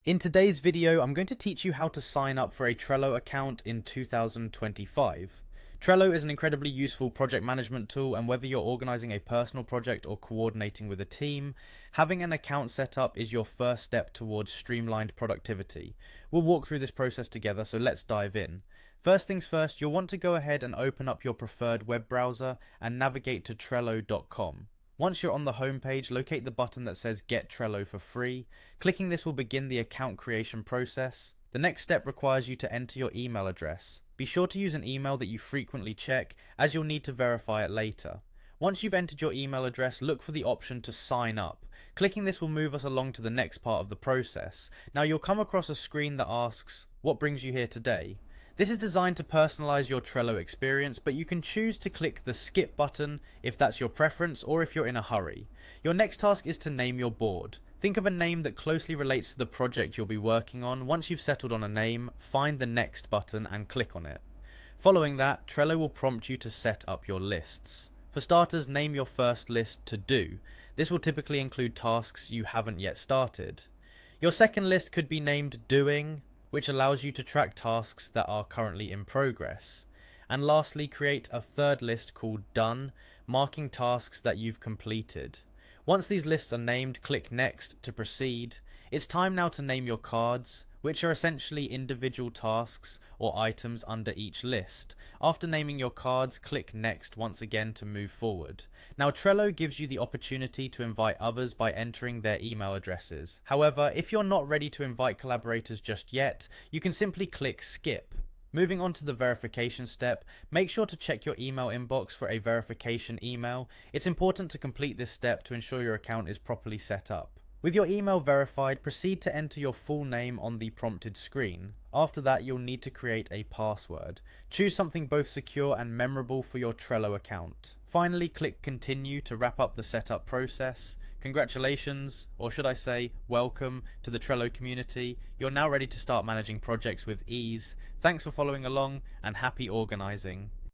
In today's video, I'm going to teach you how to sign up for a Trello account in 2025. Trello is an incredibly useful project management tool, and whether you're organizing a personal project or coordinating with a team, having an account set up is your first step towards streamlined productivity. We'll walk through this process together, so let's dive in. First things first, you'll want to go ahead and open up your preferred web browser and navigate to Trello.com. Once you're on the home page, locate the button that says Get Trello for free. Clicking this will begin the account creation process. The next step requires you to enter your email address. Be sure to use an email that you frequently check, as you'll need to verify it later. Once you've entered your email address, look for the option to sign up. Clicking this will move us along to the next part of the process. Now you'll come across a screen that asks, "What brings you here today?" This is designed to personalize your Trello experience, but you can choose to click the skip button if that's your preference or if you're in a hurry. Your next task is to name your board. Think of a name that closely relates to the project you'll be working on. Once you've settled on a name, find the next button and click on it. Following that, Trello will prompt you to set up your lists. For starters, name your first list to do. This will typically include tasks you haven't yet started. Your second list could be named Doing, which allows you to track tasks that are currently in progress. And lastly, create a third list called Done, marking tasks that you've completed. Once these lists are named, click Next to proceed. It's time now to name your cards, which are essentially individual tasks or items under each list. After naming your cards, click Next once again to move forward. Now Trello gives you the opportunity to invite others by entering their email addresses. However, if you're not ready to invite collaborators just yet, you can simply click Skip. Moving on to the verification step, make sure to check your email inbox for a verification email. It's important to complete this step to ensure your account is properly set up. With your email verified, proceed to enter your full name on the prompted screen. After that, you'll need to create a password. Choose something both secure and memorable for your Trello account. Finally, click Continue to wrap up the setup process. Congratulations, or should I say, welcome to the Trello community. You're now ready to start managing projects with ease. Thanks for following along, and happy organizing.